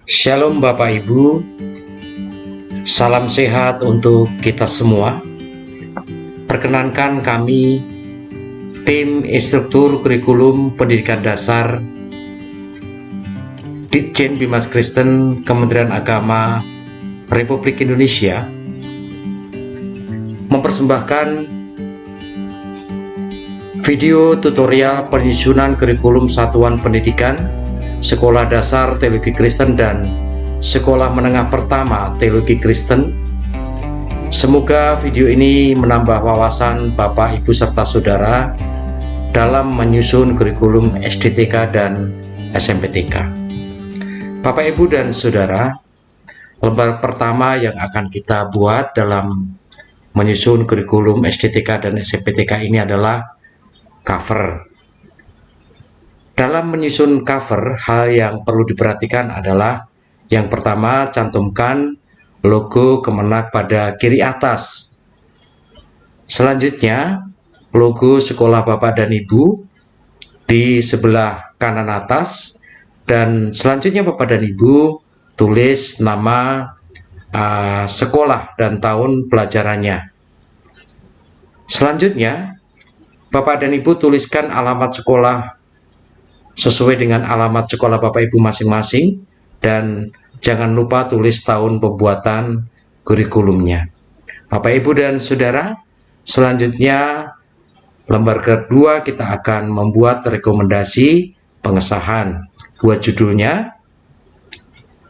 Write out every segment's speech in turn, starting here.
Shalom Bapak Ibu, salam sehat untuk kita semua. Perkenankan kami, tim instruktur kurikulum pendidikan dasar Ditjen Bimas Kristen Kementerian Agama Republik Indonesia, mempersembahkan video tutorial penyusunan kurikulum satuan pendidikan Sekolah Dasar Teologi Kristen dan Sekolah Menengah Pertama Teologi Kristen. Semoga video ini menambah wawasan Bapak, Ibu, serta Saudara dalam menyusun kurikulum SDTK dan SMPTK. Bapak, Ibu, dan Saudara, lembar pertama yang akan kita buat dalam menyusun kurikulum SDTK dan SMPTK ini adalah cover. Dalam menyusun cover, hal yang perlu diperhatikan adalah yang pertama, cantumkan logo Kemenak pada kiri atas. Selanjutnya, logo sekolah Bapak dan Ibu di sebelah kanan atas, dan selanjutnya Bapak dan Ibu tulis nama sekolah dan tahun pelajarannya. Selanjutnya, Bapak dan Ibu tuliskan alamat sekolah sesuai dengan alamat sekolah Bapak Ibu masing-masing, dan jangan lupa tulis tahun pembuatan kurikulumnya. Bapak Ibu dan Saudara, selanjutnya lembar kedua kita akan membuat rekomendasi pengesahan. Buat judulnya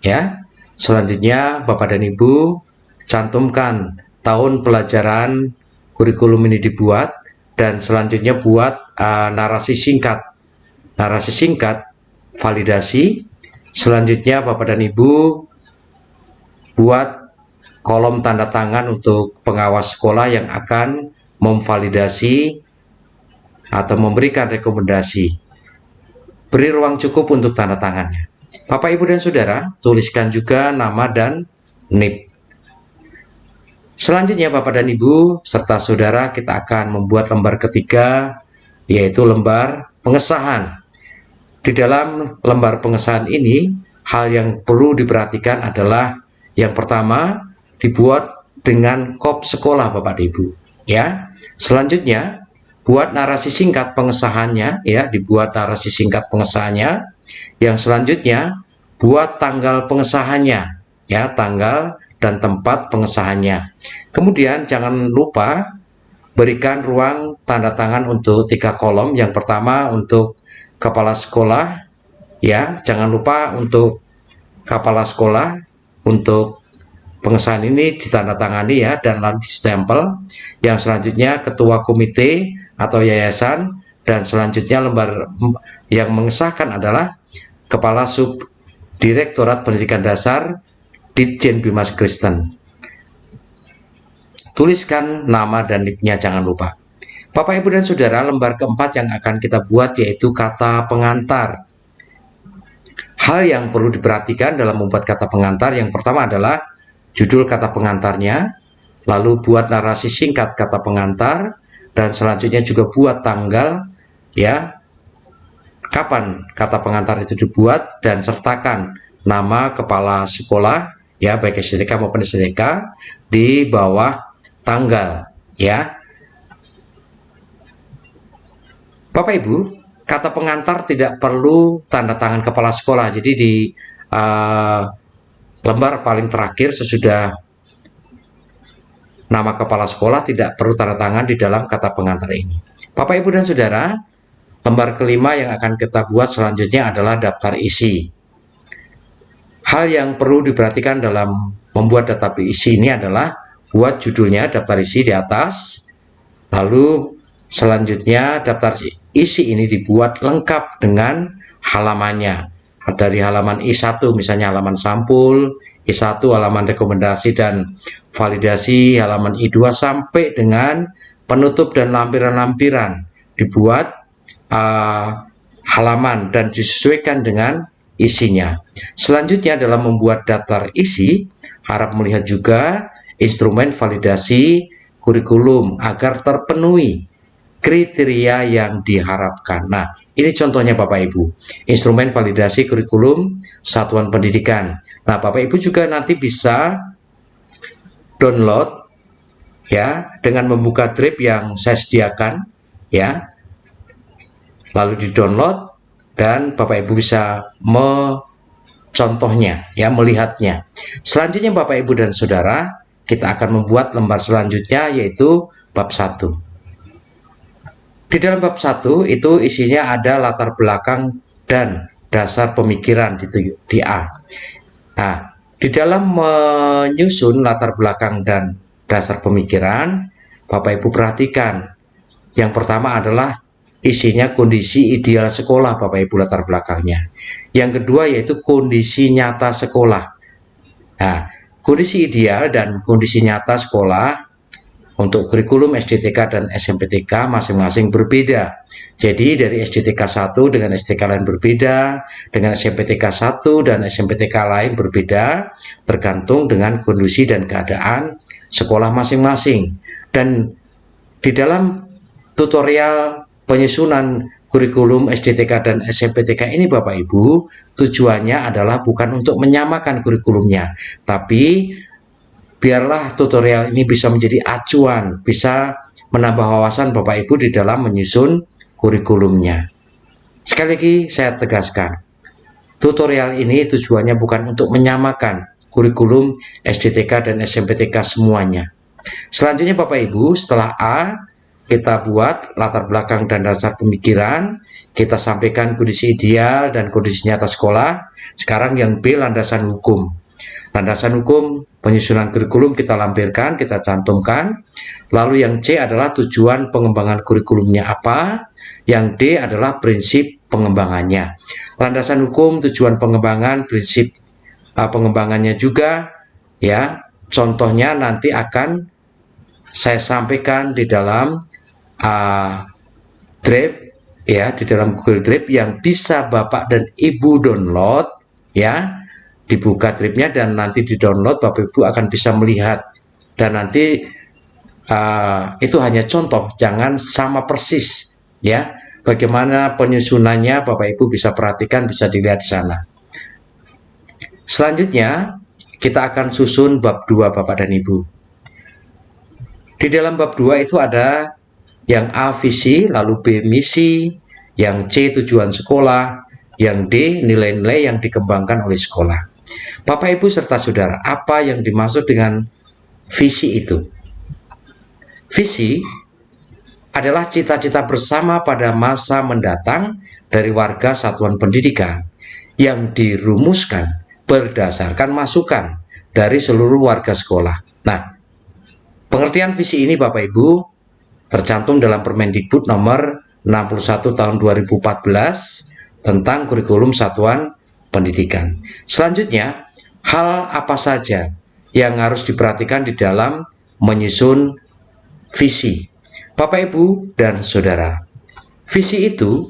ya. Selanjutnya Bapak dan Ibu cantumkan tahun pelajaran kurikulum ini dibuat, dan selanjutnya buat narasi singkat validasi. Selanjutnya Bapak dan Ibu buat kolom tanda tangan untuk pengawas sekolah yang akan memvalidasi atau memberikan rekomendasi. Beri ruang cukup untuk tanda tangannya. Bapak, Ibu, dan Saudara, tuliskan juga nama dan NIP. Selanjutnya Bapak dan Ibu serta Saudara, kita akan membuat lembar ketiga, yaitu lembar pengesahan. Di dalam lembar pengesahan ini, hal yang perlu diperhatikan adalah yang pertama, dibuat dengan kop sekolah Bapak dan Ibu, ya. Selanjutnya, buat narasi singkat pengesahannya, ya, dibuat narasi singkat pengesahannya. Yang selanjutnya, buat tanggal pengesahannya, ya, tanggal dan tempat pengesahannya. Kemudian jangan lupa berikan ruang tanda tangan untuk 3 kolom. Yang pertama untuk kepala sekolah, ya, jangan lupa untuk kepala sekolah untuk pengesahan ini ditandatangani, ya, dan lalu distempel. Yang selanjutnya ketua komite atau yayasan, dan selanjutnya lembar yang mengesahkan adalah kepala sub Direktorat Pendidikan Dasar Ditjen Bimas Kristen. Tuliskan nama dan NIP-nya, jangan lupa. Bapak, Ibu, dan Saudara, lembar keempat yang akan kita buat yaitu kata pengantar. Hal yang perlu diperhatikan dalam membuat kata pengantar, yang pertama adalah judul kata pengantarnya, lalu buat narasi singkat kata pengantar, dan selanjutnya juga buat tanggal, ya, kapan kata pengantar itu dibuat, dan sertakan nama kepala sekolah, ya, baik SDTK maupun SDK di bawah tanggal, ya. Bapak Ibu, kata pengantar tidak perlu tanda tangan kepala sekolah. Jadi di lembar paling terakhir sesudah nama kepala sekolah tidak perlu tanda tangan di dalam kata pengantar ini. Bapak, Ibu, dan Saudara, lembar kelima yang akan kita buat selanjutnya adalah daftar isi. Hal yang perlu diperhatikan dalam membuat daftar isi ini adalah buat judulnya daftar isi di atas, lalu selanjutnya daftar isi ini dibuat lengkap dengan halamannya. Dari halaman I1 misalnya halaman sampul, I1 halaman rekomendasi dan validasi, halaman I2 sampai dengan penutup dan lampiran-lampiran dibuat halaman dan disesuaikan dengan isinya. Selanjutnya dalam membuat daftar isi, harap melihat juga instrumen validasi kurikulum agar terpenuhi kriteria yang diharapkan. Nah, ini contohnya Bapak Ibu, instrumen validasi kurikulum satuan pendidikan. Nah, Bapak Ibu juga nanti bisa download ya dengan membuka drive yang saya sediakan ya. Lalu di-download dan Bapak Ibu bisa contohnya ya, melihatnya. Selanjutnya Bapak Ibu dan Saudara, kita akan membuat lembar selanjutnya yaitu bab 1. Di dalam bab 1 itu isinya ada latar belakang dan dasar pemikiran di A. Nah, di dalam menyusun latar belakang dan dasar pemikiran, Bapak Ibu perhatikan. Yang pertama adalah isinya kondisi ideal sekolah, Bapak Ibu, latar belakangnya. Yang kedua yaitu kondisi nyata sekolah. Nah, kondisi ideal dan kondisi nyata sekolah untuk kurikulum SDTK dan SMPTK masing-masing berbeda. Jadi dari SDTK 1 dengan SDTK lain berbeda, dengan SMPTK 1 dan SMPTK lain berbeda, tergantung dengan kondisi dan keadaan sekolah masing-masing. Dan di dalam tutorial penyusunan kurikulum SDTK dan SMPTK ini Bapak Ibu, tujuannya adalah bukan untuk menyamakan kurikulumnya, tapi biarlah tutorial ini bisa menjadi acuan, bisa menambah wawasan Bapak Ibu di dalam menyusun kurikulumnya. Sekali lagi saya tegaskan, tutorial ini tujuannya bukan untuk menyamakan kurikulum SDTK dan SMPTK semuanya. Selanjutnya Bapak Ibu, setelah A, kita buat latar belakang dan dasar pemikiran, kita sampaikan kondisi ideal dan kondisi nyata sekolah. Sekarang yang B, landasan hukum. Landasan hukum penyusunan kurikulum kita lampirkan, kita cantumkan. Lalu yang C adalah tujuan pengembangan kurikulumnya apa. Yang D adalah prinsip pengembangannya. Landasan hukum, tujuan pengembangan, prinsip pengembangannya juga ya. Contohnya nanti akan saya sampaikan di dalam Drive ya, di dalam Google Drive yang bisa Bapak dan Ibu download ya. Dibuka drive-nya dan nanti di-download, Bapak Ibu akan bisa melihat. Dan nanti itu hanya contoh, jangan sama persis ya. Bagaimana penyusunannya Bapak Ibu bisa perhatikan, bisa dilihat di sana. Selanjutnya kita akan susun bab 2 Bapak dan Ibu. Di dalam bab 2 itu ada yang A visi, lalu B misi, yang C tujuan sekolah, yang D nilai-nilai yang dikembangkan oleh sekolah. Bapak Ibu serta Saudara, apa yang dimaksud dengan visi itu? Visi adalah cita-cita bersama pada masa mendatang dari warga satuan pendidikan yang dirumuskan berdasarkan masukan dari seluruh warga sekolah. Nah, pengertian visi ini Bapak Ibu tercantum dalam Permendikbud nomor 61 tahun 2014 tentang kurikulum satuan pendidikan. Selanjutnya, hal apa saja yang harus diperhatikan di dalam menyusun visi? Bapak, Ibu, dan Saudara, visi itu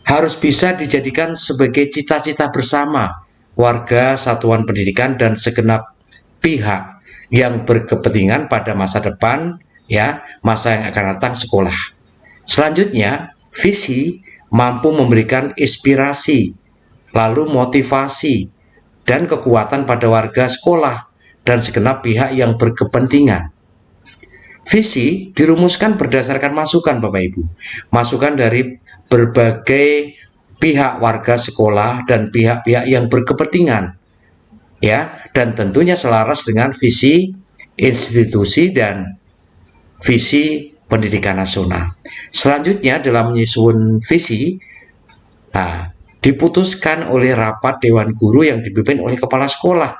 harus bisa dijadikan sebagai cita-cita bersama warga satuan pendidikan dan segenap pihak yang berkepentingan pada masa depan ya, masa yang akan datang sekolah. Selanjutnya, visi mampu memberikan inspirasi, lalu motivasi, dan kekuatan pada warga sekolah dan segenap pihak yang berkepentingan. Visi dirumuskan berdasarkan masukan Bapak Ibu, masukan dari berbagai pihak warga sekolah dan pihak-pihak yang berkepentingan, ya, dan tentunya selaras dengan visi institusi dan visi pendidikan nasional. Selanjutnya dalam menyusun visi diputuskan oleh rapat Dewan Guru yang dipimpin oleh kepala sekolah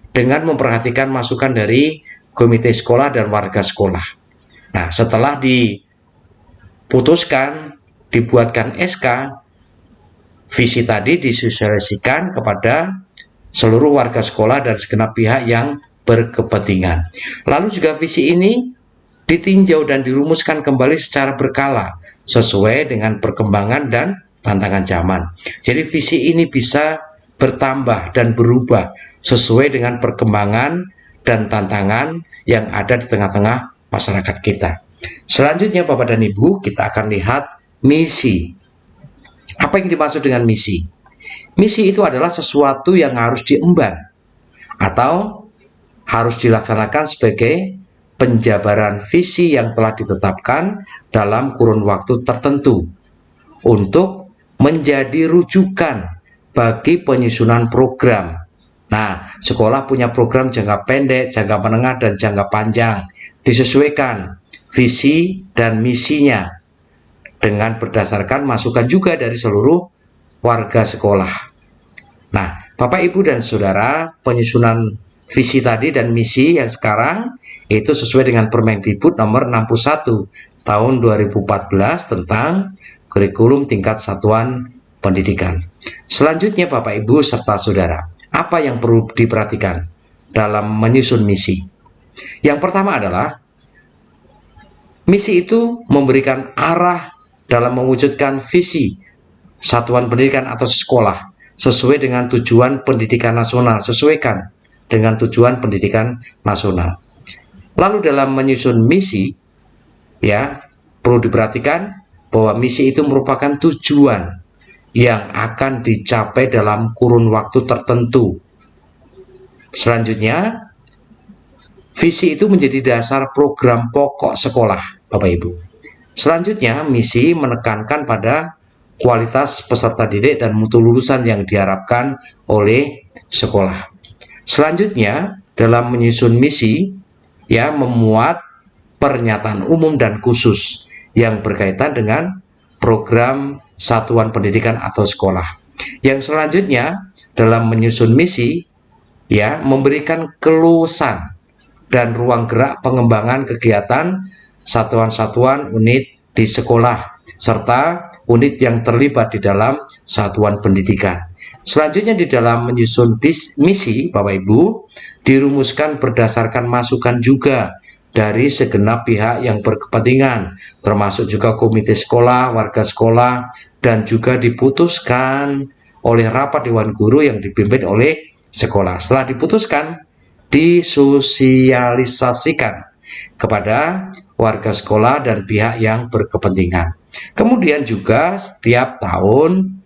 dengan memperhatikan masukan dari komite sekolah dan warga sekolah. Nah, setelah diputuskan, dibuatkan SK, visi tadi disosialisasikan kepada seluruh warga sekolah dan segenap pihak yang berkepentingan. Lalu juga visi ini ditinjau dan dirumuskan kembali secara berkala sesuai dengan perkembangan dan tantangan zaman. Jadi visi ini bisa bertambah dan berubah sesuai dengan perkembangan dan tantangan yang ada di tengah-tengah masyarakat kita. Selanjutnya Bapak dan Ibu, kita akan lihat misi. Apa yang dimaksud dengan misi? Misi itu adalah sesuatu yang harus diemban atau harus dilaksanakan sebagai penjabaran visi yang telah ditetapkan dalam kurun waktu tertentu untuk menjadi rujukan bagi penyusunan program. Nah, sekolah punya program jangka pendek, jangka menengah, dan jangka panjang. Disesuaikan visi dan misinya dengan berdasarkan masukan juga dari seluruh warga sekolah. Nah, Bapak, Ibu, dan Saudara, penyusunan visi tadi dan misi yang sekarang itu sesuai dengan Permendikbud nomor 61 tahun 2014 tentang kurikulum tingkat satuan pendidikan. Selanjutnya Bapak, Ibu, serta Saudara, apa yang perlu diperhatikan dalam menyusun misi? Yang pertama adalah misi itu memberikan arah dalam mewujudkan visi satuan pendidikan atau sekolah sesuai dengan tujuan pendidikan nasional, sesuaikan dengan tujuan pendidikan nasional. Lalu dalam menyusun misi, ya, perlu diperhatikan bahwa misi itu merupakan tujuan yang akan dicapai dalam kurun waktu tertentu. Selanjutnya, visi itu menjadi dasar program pokok sekolah, Bapak Ibu. Selanjutnya, misi menekankan pada kualitas peserta didik dan mutu lulusan yang diharapkan oleh sekolah. Selanjutnya, dalam menyusun misi, ya, memuat pernyataan umum dan khusus yang berkaitan dengan program satuan pendidikan atau sekolah. Yang selanjutnya, dalam menyusun misi, ya, memberikan keluasan dan ruang gerak pengembangan kegiatan satuan-satuan unit di sekolah serta unit yang terlibat di dalam satuan pendidikan. Selanjutnya di dalam menyusun misi, Bapak Ibu, dirumuskan berdasarkan masukan juga dari segenap pihak yang berkepentingan, termasuk juga komite sekolah, warga sekolah, dan juga diputuskan oleh rapat Dewan Guru yang dipimpin oleh sekolah. Setelah diputuskan, disosialisasikan kepada warga sekolah dan pihak yang berkepentingan. Kemudian juga setiap tahun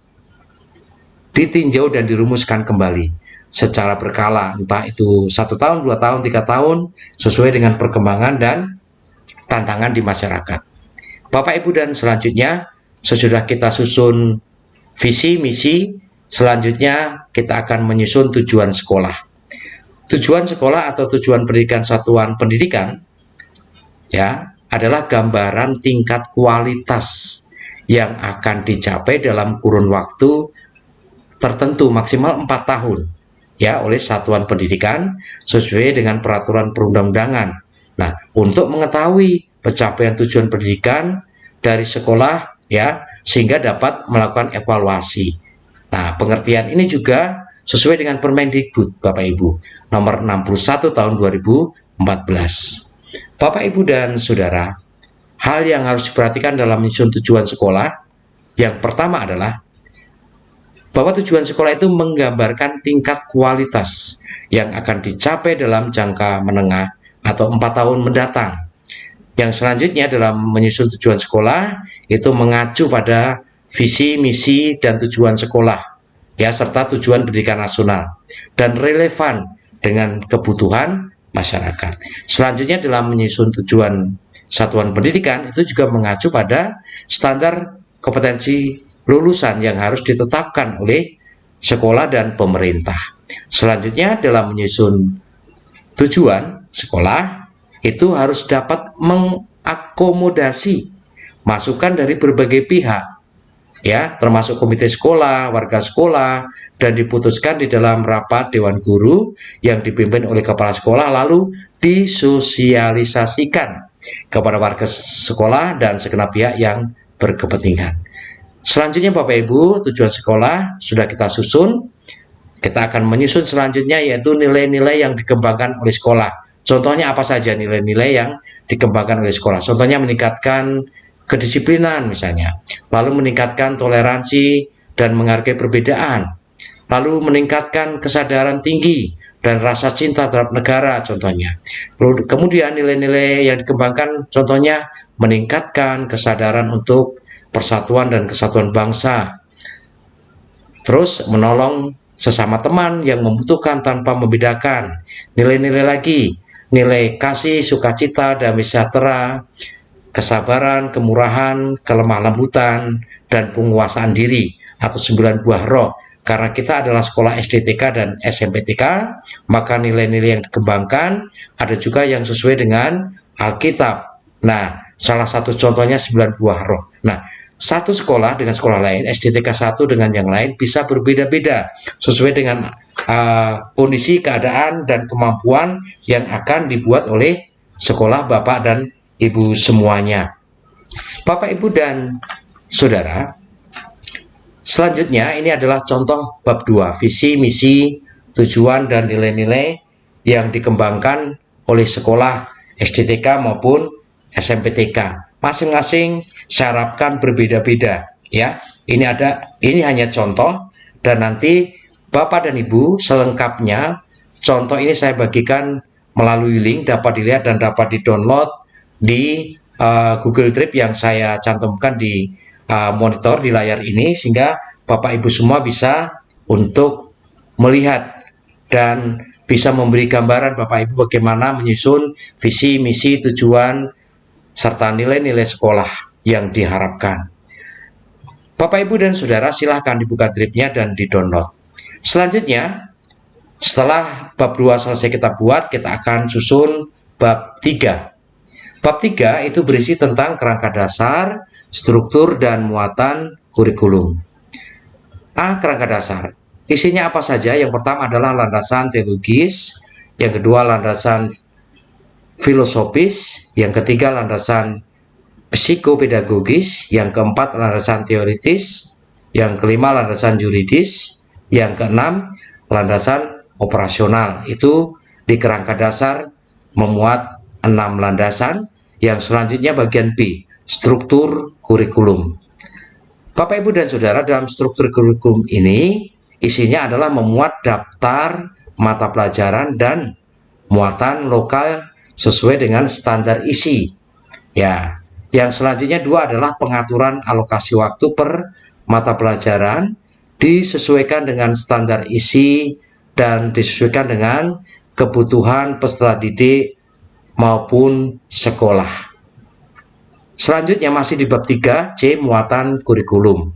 ditinjau dan dirumuskan kembali secara berkala, entah itu 1 tahun, 2 tahun, 3 tahun, sesuai dengan perkembangan dan tantangan di masyarakat. Bapak, Ibu, dan selanjutnya sesudah kita susun visi, misi, selanjutnya kita akan menyusun tujuan sekolah. Tujuan sekolah atau tujuan pendidikan satuan pendidikan, ya, adalah gambaran tingkat kualitas yang akan dicapai dalam kurun waktu tertentu maksimal 4 tahun, ya, oleh satuan pendidikan sesuai dengan peraturan perundang-undangan. Nah, untuk mengetahui pencapaian tujuan pendidikan dari sekolah, ya, sehingga dapat melakukan evaluasi. Nah, pengertian ini juga sesuai dengan Permendikbud, Bapak Ibu, nomor 61 tahun 2014. Bapak, Ibu, dan Saudara, hal yang harus diperhatikan dalam menyusun tujuan sekolah, yang pertama adalah bahwa tujuan sekolah itu menggambarkan tingkat kualitas yang akan dicapai dalam jangka menengah atau 4 tahun mendatang. Yang selanjutnya dalam menyusun tujuan sekolah itu mengacu pada visi, misi, dan tujuan sekolah, ya, serta tujuan pendidikan nasional dan relevan dengan kebutuhan masyarakat. Selanjutnya dalam menyusun tujuan satuan pendidikan itu juga mengacu pada standar kompetensi lulusan yang harus ditetapkan oleh sekolah dan pemerintah. Selanjutnya dalam menyusun tujuan sekolah itu harus dapat mengakomodasi masukan dari berbagai pihak, ya, termasuk komite sekolah, warga sekolah, dan diputuskan di dalam rapat Dewan Guru yang dipimpin oleh kepala sekolah, lalu disosialisasikan kepada warga sekolah dan segenap pihak yang berkepentingan. Selanjutnya Bapak Ibu, tujuan sekolah sudah kita susun. Kita akan menyusun selanjutnya yaitu nilai-nilai yang dikembangkan oleh sekolah. Contohnya apa saja nilai-nilai yang dikembangkan oleh sekolah? Contohnya meningkatkan kedisiplinan misalnya, lalu meningkatkan toleransi dan menghargai perbedaan, lalu meningkatkan kesadaran tinggi dan rasa cinta terhadap negara contohnya. Kemudian nilai-nilai yang dikembangkan contohnya meningkatkan kesadaran untuk persatuan dan kesatuan bangsa. Terus menolong sesama teman yang membutuhkan tanpa membedakan. Nilai-nilai lagi, nilai kasih, sukacita, damai sejahtera, kesabaran, kemurahan, kelemah lembutan, dan penguasaan diri atau 9 buah roh. Karena kita adalah sekolah SDTK dan SMPTK, maka nilai-nilai yang dikembangkan ada juga yang sesuai dengan Alkitab. Nah, salah satu contohnya 9 buah roh. Nah, satu sekolah dengan sekolah lain, SDTK 1 dengan yang lain bisa berbeda-beda sesuai dengan kondisi, keadaan, dan kemampuan yang akan dibuat oleh sekolah Bapak dan Ibu semuanya. Bapak, Ibu, dan Saudara, selanjutnya ini adalah contoh bab 2, visi, misi, tujuan, dan nilai-nilai yang dikembangkan oleh sekolah SDTK maupun SMPTK. Masing-masing saya harapkan berbeda-beda ya. Ini hanya contoh, dan nanti Bapak dan Ibu selengkapnya contoh ini saya bagikan melalui link, dapat dilihat dan dapat di-download di Google Drive yang saya cantumkan di monitor di layar ini, sehingga Bapak Ibu semua bisa untuk melihat dan bisa memberi gambaran Bapak Ibu bagaimana menyusun visi, misi, tujuan, serta nilai-nilai sekolah yang diharapkan. Bapak, Ibu, dan Saudara, silahkan dibuka drive-nya dan di-download. Selanjutnya, setelah bab 2 selesai kita buat, kita akan susun bab 3. Bab 3 itu berisi tentang kerangka dasar, struktur, dan muatan kurikulum. Kerangka dasar. Isinya apa saja? Yang pertama adalah landasan teologis, yang kedua landasan filosofis, yang ketiga landasan psikopedagogis, yang keempat landasan teoritis, yang kelima landasan yuridis, yang keenam landasan operasional. Itu di kerangka dasar memuat 6 landasan. Yang selanjutnya bagian B, struktur kurikulum. Bapak, Ibu, dan Saudara, dalam struktur kurikulum ini isinya adalah memuat daftar mata pelajaran dan muatan lokal sesuai dengan standar isi. Ya, yang selanjutnya 2 adalah pengaturan alokasi waktu per mata pelajaran disesuaikan dengan standar isi dan disesuaikan dengan kebutuhan peserta didik maupun sekolah. Selanjutnya masih di bab 3, C, muatan kurikulum.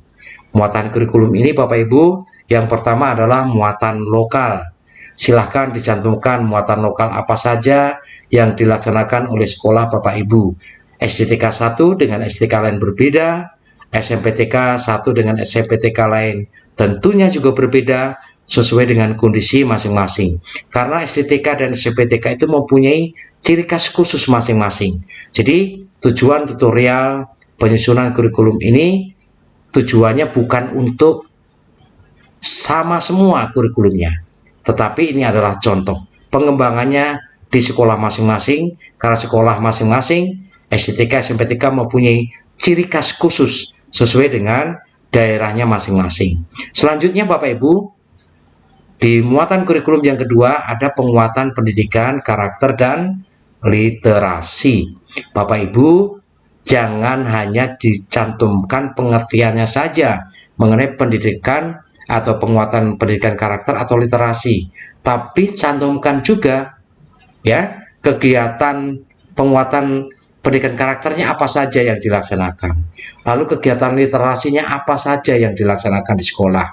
Muatan kurikulum ini Bapak Ibu, yang pertama adalah muatan lokal. Silahkan dicantumkan muatan lokal apa saja yang dilaksanakan oleh sekolah Bapak Ibu. SDTK 1 dengan SDTK lain berbeda, SMPTK 1 dengan SMPTK lain tentunya juga berbeda sesuai dengan kondisi masing-masing. Karena SDTK dan SMPTK itu mempunyai ciri khas khusus masing-masing. Jadi tujuan tutorial penyusunan kurikulum ini tujuannya bukan untuk sama semua kurikulumnya, tetapi ini adalah contoh pengembangannya di sekolah masing-masing, karena sekolah masing-masing SDTK, SMPTK mempunyai ciri khas khusus sesuai dengan daerahnya masing-masing. Selanjutnya Bapak Ibu, di muatan kurikulum yang kedua ada penguatan pendidikan, karakter, dan literasi. Bapak Ibu, jangan hanya dicantumkan pengertiannya saja mengenai pendidikan atau penguatan pendidikan karakter atau literasi, tapi cantumkan juga ya kegiatan penguatan pendidikan karakternya apa saja yang dilaksanakan, lalu kegiatan literasinya apa saja yang dilaksanakan di sekolah.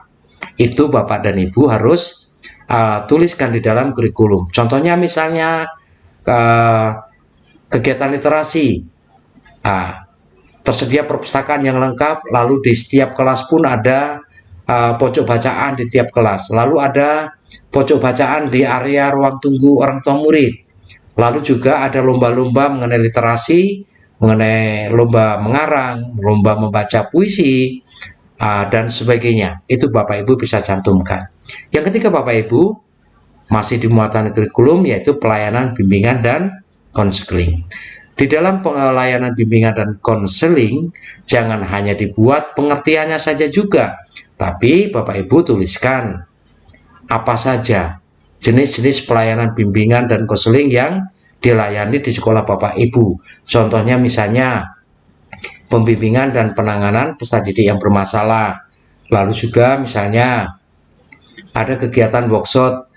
Itu Bapak dan Ibu harus tuliskan di dalam kurikulum. Contohnya misalnya kegiatan literasi, tersedia perpustakaan yang lengkap, lalu di setiap kelas pun ada pojok bacaan di tiap kelas, lalu ada pojok bacaan di area ruang tunggu orang tua murid, lalu juga ada lomba-lomba mengenai literasi, mengenai lomba mengarang, lomba membaca puisi, dan sebagainya. Itu Bapak Ibu bisa cantumkan. Yang ketiga Bapak Ibu, masih di muatan kurikulum, yaitu pelayanan bimbingan dan konseling. Di dalam pelayanan bimbingan dan konseling, jangan hanya dibuat pengertiannya saja juga, tapi Bapak Ibu tuliskan apa saja jenis-jenis pelayanan bimbingan dan konseling yang dilayani di sekolah Bapak Ibu. Contohnya misalnya pembimbingan dan penanganan peserta didik yang bermasalah. Lalu juga misalnya ada kegiatan workshop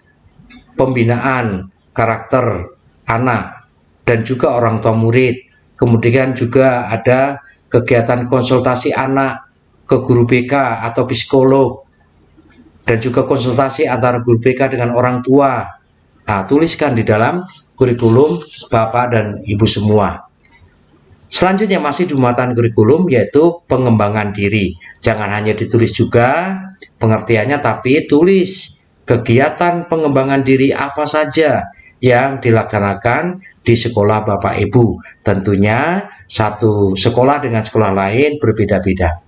pembinaan karakter anak dan juga orang tua murid. Kemudian juga ada kegiatan konsultasi anak ke guru BK atau psikolog, dan juga konsultasi antara guru BK dengan orang tua. Nah, tuliskan di dalam kurikulum Bapak dan Ibu semua. Selanjutnya masih di muatan kurikulum yaitu pengembangan diri. Jangan hanya ditulis juga pengertiannya, tapi tulis kegiatan pengembangan diri apa saja yang dilaksanakan di sekolah Bapak Ibu. Tentunya satu sekolah dengan sekolah lain berbeda-beda.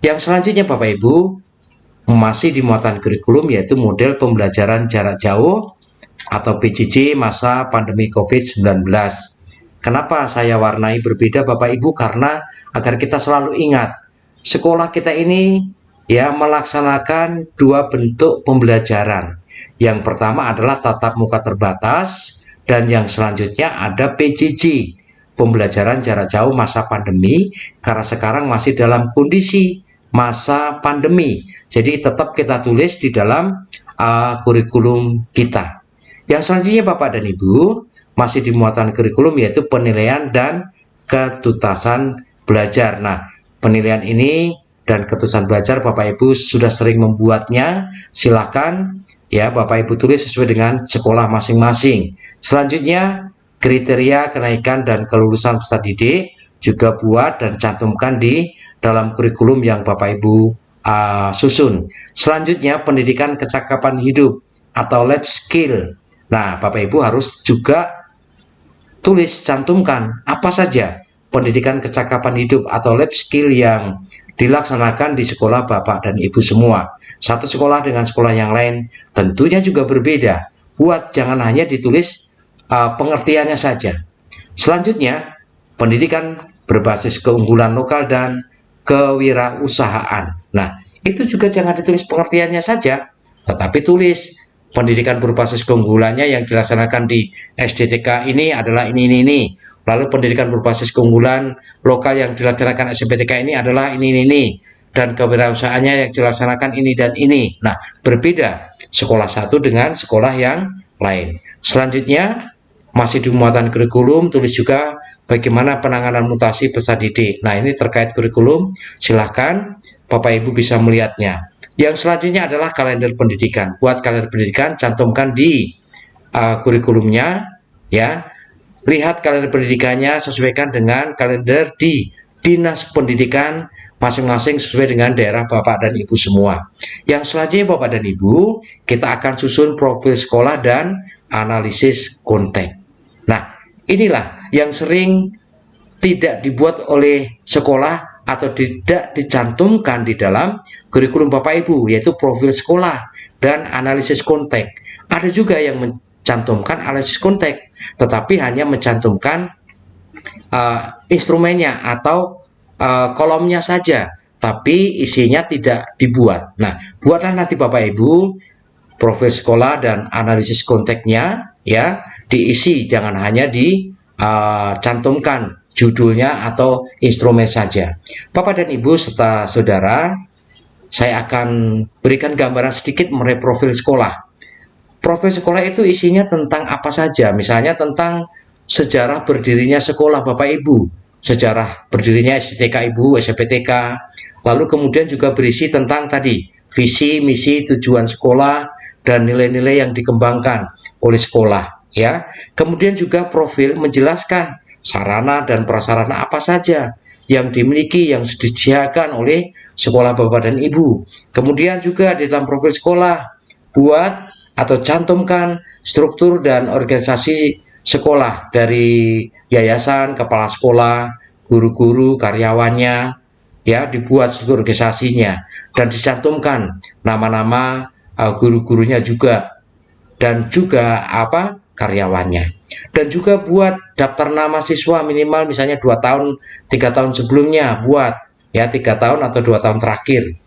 Yang selanjutnya Bapak Ibu masih di muatan kurikulum yaitu model pembelajaran jarak jauh atau PJJ masa pandemi COVID-19. Kenapa saya warnai berbeda Bapak Ibu? Karena agar kita selalu ingat, sekolah kita ini ya melaksanakan dua bentuk pembelajaran. Yang pertama adalah tatap muka terbatas, dan yang selanjutnya ada PJJ, pembelajaran jarak jauh masa pandemi, karena sekarang masih dalam kondisi masa pandemi. Jadi tetap kita tulis di dalam kurikulum kita. Yang selanjutnya Bapak dan Ibu masih di muatan kurikulum yaitu penilaian dan ketuntasan belajar. Nah, penilaian ini dan ketuntasan belajar Bapak Ibu sudah sering membuatnya. Silakan ya Bapak Ibu tulis sesuai dengan sekolah masing-masing. Selanjutnya kriteria kenaikan dan kelulusan peserta didik juga buat dan cantumkan di dalam kurikulum yang Bapak Ibu susun. Selanjutnya pendidikan kecakapan hidup atau life skill. Nah, Bapak Ibu harus juga tulis, cantumkan apa saja pendidikan kecakapan hidup atau life skill yang dilaksanakan di sekolah Bapak dan Ibu semua. Satu sekolah dengan sekolah yang lain tentunya juga berbeda. Buat jangan hanya ditulis pengertiannya saja. Selanjutnya, pendidikan berbasis keunggulan lokal dan kewirausahaan. Nah, itu juga jangan ditulis pengertiannya saja, tetapi tulis pendidikan berbasis keunggulannya yang dilaksanakan di SDTK ini adalah ini. Lalu pendidikan berbasis keunggulan lokal yang dilaksanakan SMPTK ini adalah ini. Dan kewirausahaannya yang dilaksanakan ini dan ini. Nah, berbeda sekolah satu dengan sekolah yang lain. Selanjutnya, masih di muatan kurikulum, tulis juga bagaimana penanganan mutasi peserta didik. Nah, ini terkait kurikulum, silahkan Bapak Ibu bisa melihatnya. Yang selanjutnya adalah kalender pendidikan. Buat kalender pendidikan, cantumkan di kurikulumnya, ya. Lihat kalender pendidikannya, sesuaikan dengan kalender di Dinas Pendidikan masing-masing sesuai dengan daerah Bapak dan Ibu semua. Yang selanjutnya Bapak dan Ibu, kita akan susun profil sekolah dan analisis konteks. Nah, inilah yang sering tidak dibuat oleh sekolah atau tidak dicantumkan di dalam kurikulum Bapak Ibu, yaitu profil sekolah dan analisis konteks. Ada juga yang mencantumkan analisis konteks, tetapi hanya mencantumkan instrumennya atau kolomnya saja, tapi isinya tidak dibuat. Nah, buatlah nanti Bapak Ibu profil sekolah dan analisis konteksnya, ya, diisi, jangan hanya dicantumkan judulnya atau instrumen saja. Bapak dan Ibu serta saudara, saya akan berikan gambaran sedikit mengenai profil sekolah. Profil sekolah itu isinya tentang apa saja, misalnya tentang sejarah berdirinya sekolah Bapak Ibu, sejarah berdirinya SDTK Ibu, SMPTK, lalu kemudian juga berisi tentang tadi visi, misi, tujuan sekolah, dan nilai-nilai yang dikembangkan oleh sekolah, ya. Kemudian juga profil menjelaskan sarana dan prasarana apa saja yang dimiliki, yang disediakan oleh sekolah Bapak dan Ibu. Kemudian juga di dalam profil sekolah buat atau cantumkan struktur dan organisasi sekolah dari yayasan, kepala sekolah, guru-guru, karyawannya, ya, dibuat struktur organisasinya dan dicantumkan nama-nama guru-gurunya juga dan juga karyawannya. Dan juga buat daftar nama siswa minimal misalnya 2 tahun, 3 tahun sebelumnya, buat ya 3 tahun atau 2 tahun terakhir.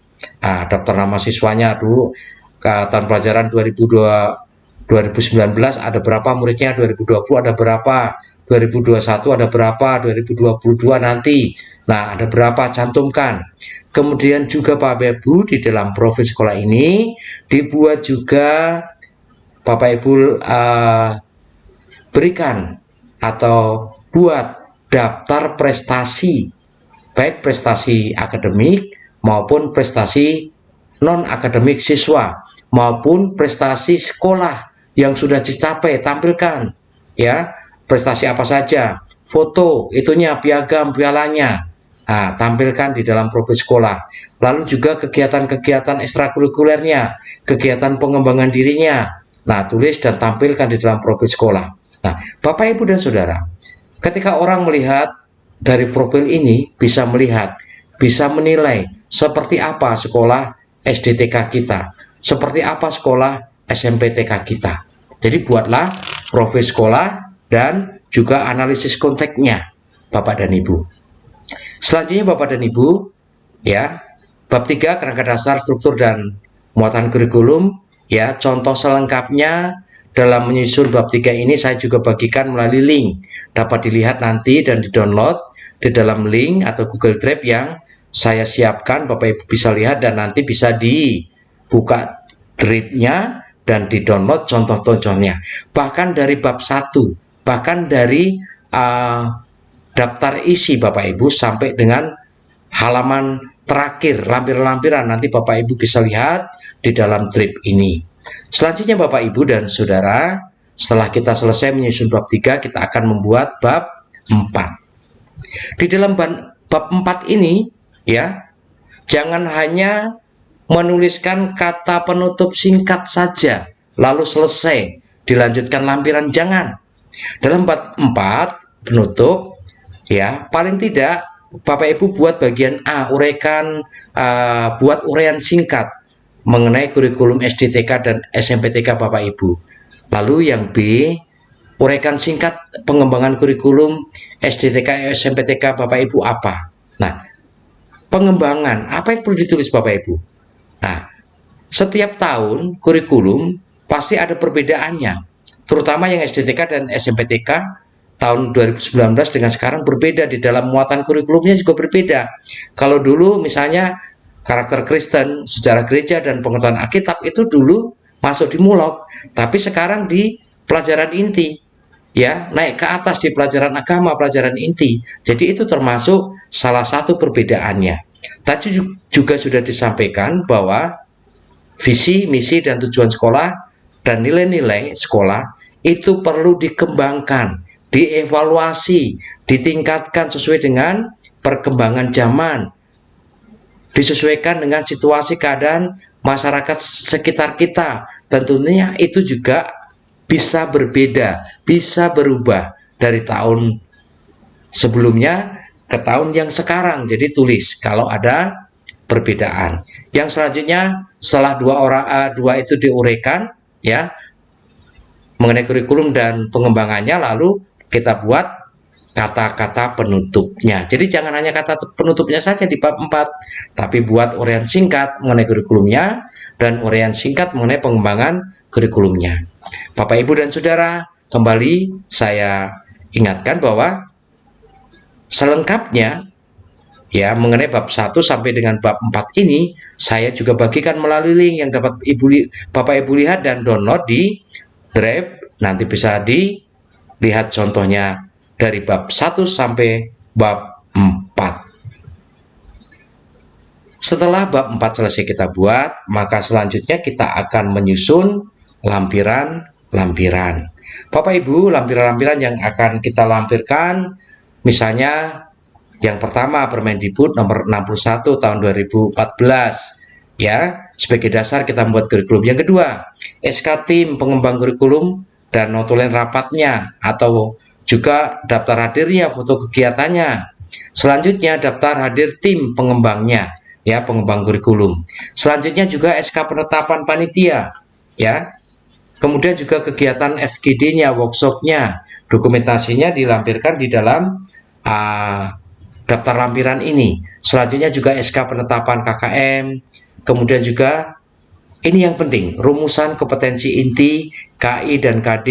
Daftar nama siswanya dulu ke tahun pelajaran 2020 2019 ada berapa muridnya, 2020 ada berapa, 2021 ada berapa, 2022 nanti. Nah, ada berapa, cantumkan. Kemudian juga Bapak Ibu di dalam profil sekolah ini dibuat juga Bapak Ibu berikan atau buat daftar prestasi, baik prestasi akademik maupun prestasi non-akademik siswa maupun prestasi sekolah yang sudah dicapai, tampilkan ya, prestasi apa saja, foto itunya, piagam, pialanya. Nah, tampilkan di dalam profil sekolah. Lalu juga kegiatan-kegiatan ekstrakurikulernya, kegiatan pengembangan dirinya. Nah, tulis dan tampilkan di dalam profil sekolah. Nah, Bapak, Ibu, dan Saudara, ketika orang melihat dari profil ini, bisa melihat, bisa menilai seperti apa sekolah SDTK kita, seperti apa sekolah SMPTK kita. Jadi buatlah profil sekolah dan juga analisis konteksnya, Bapak dan Ibu. Selanjutnya Bapak dan Ibu, ya, bab 3 kerangka dasar, struktur dan muatan kurikulum, ya, contoh selengkapnya dalam menyusun bab 3 ini saya juga bagikan melalui link. Dapat dilihat nanti dan di-download di dalam link atau Google Drive yang saya siapkan. Bapak Ibu bisa lihat dan nanti bisa dibuka drive-nya dan di-download contoh-contohnya. Bahkan dari bab 1, bahkan dari daftar isi Bapak Ibu sampai dengan halaman terakhir, lampiran-lampiran, nanti Bapak Ibu bisa lihat di dalam trip ini. Selanjutnya Bapak Ibu dan Saudara, setelah kita selesai menyusun bab 3, kita akan membuat bab 4. Di dalam bab 4 ini, ya, jangan hanya menuliskan kata penutup singkat saja, lalu selesai, dilanjutkan lampiran, jangan. Dalam bab 4 penutup, ya, paling tidak Bapak Ibu buat bagian A, uraikan, buat uraian singkat mengenai kurikulum SDTK dan SMPTK Bapak Ibu. Lalu yang B, uraikan singkat pengembangan kurikulum SDTK SMPTK Bapak Ibu apa. Nah, pengembangan apa yang perlu ditulis Bapak Ibu. Nah, setiap tahun kurikulum pasti ada perbedaannya, terutama yang SDTK dan SMPTK tahun 2019 dengan sekarang berbeda, di dalam muatan kurikulumnya juga berbeda. Kalau dulu misalnya karakter Kristen, sejarah gereja, dan pengetahuan Alkitab itu dulu masuk di Mulok, tapi sekarang di pelajaran inti, ya, naik ke atas di pelajaran agama, pelajaran inti. Jadi itu termasuk salah satu perbedaannya. Tadi juga sudah disampaikan bahwa visi, misi, dan tujuan sekolah dan nilai-nilai sekolah itu perlu dikembangkan, dievaluasi, ditingkatkan sesuai dengan perkembangan zaman, disesuaikan dengan situasi keadaan masyarakat sekitar kita. Tentunya itu juga bisa berbeda, bisa berubah dari tahun sebelumnya ke tahun yang sekarang. Jadi tulis kalau ada perbedaan. Yang selanjutnya setelah dua itu diuraikan, ya, mengenai kurikulum dan pengembangannya, lalu kita buat kata-kata penutupnya. Jadi jangan hanya kata penutupnya saja di bab 4, tapi buat uraian singkat mengenai kurikulumnya dan uraian singkat mengenai pengembangan kurikulumnya. Bapak, Ibu, dan Saudara, kembali saya ingatkan bahwa selengkapnya, ya, mengenai bab 1 sampai dengan bab 4 ini saya juga bagikan melalui link yang dapat Bapak Ibu lihat dan download di Drive. Nanti bisa dilihat contohnya dari bab 1 sampai bab 4. Setelah bab 4 selesai kita buat, maka selanjutnya kita akan menyusun lampiran-lampiran. Bapak Ibu, lampiran-lampiran yang akan kita lampirkan, misalnya yang pertama Permendikbud nomor 61 tahun 2014, ya, sebagai dasar kita membuat kurikulum. Yang kedua, SK Tim Pengembang Kurikulum dan notulen rapatnya atau juga daftar hadirnya, foto kegiatannya. Selanjutnya daftar hadir tim pengembangnya, ya, pengembang kurikulum. Selanjutnya juga SK penetapan panitia, ya. Kemudian juga kegiatan FGD-nya, workshop-nya, dokumentasinya dilampirkan di dalam daftar lampiran ini. Selanjutnya juga SK penetapan KKM, kemudian juga Ini yang penting, rumusan kompetensi inti, KI dan KD,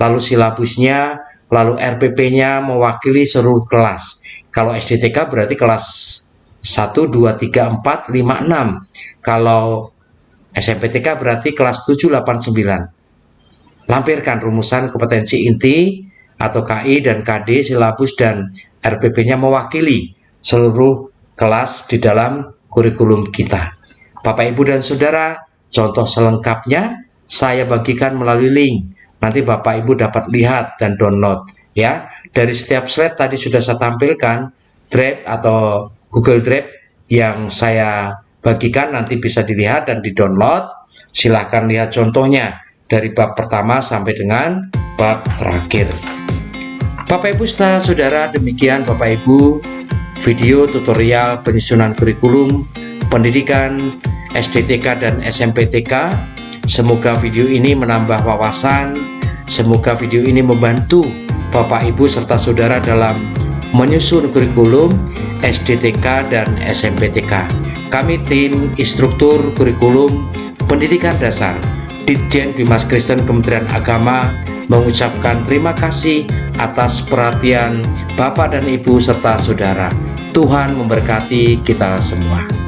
lalu silabusnya, lalu RPP-nya mewakili seluruh kelas. Kalau SDTK berarti kelas 1, 2, 3, 4, 5, 6. Kalau SMPTK berarti kelas 7, 8, 9. Lampirkan rumusan kompetensi inti atau KI dan KD, silabus dan RPP-nya mewakili seluruh kelas di dalam kurikulum kita. Bapak, Ibu, dan Saudara, contoh selengkapnya saya bagikan melalui link. Nanti Bapak Ibu dapat lihat dan download ya. Dari setiap slide tadi sudah saya tampilkan Drive atau Google Drive yang saya bagikan, nanti bisa dilihat dan di-download. Silahkan lihat contohnya dari bab pertama sampai dengan bab terakhir. Bapak Ibu Saudara, demikian Bapak Ibu video tutorial penyusunan kurikulum pendidikan SDTK dan SMPTK. Semoga video ini menambah wawasan, semoga video ini membantu Bapak Ibu serta Saudara dalam menyusun kurikulum SDTK dan SMPTK. Kami tim instruktur kurikulum pendidikan dasar Ditjen Bimas Kristen Kementerian Agama mengucapkan terima kasih atas perhatian Bapak dan Ibu serta Saudara. Tuhan memberkati kita semua.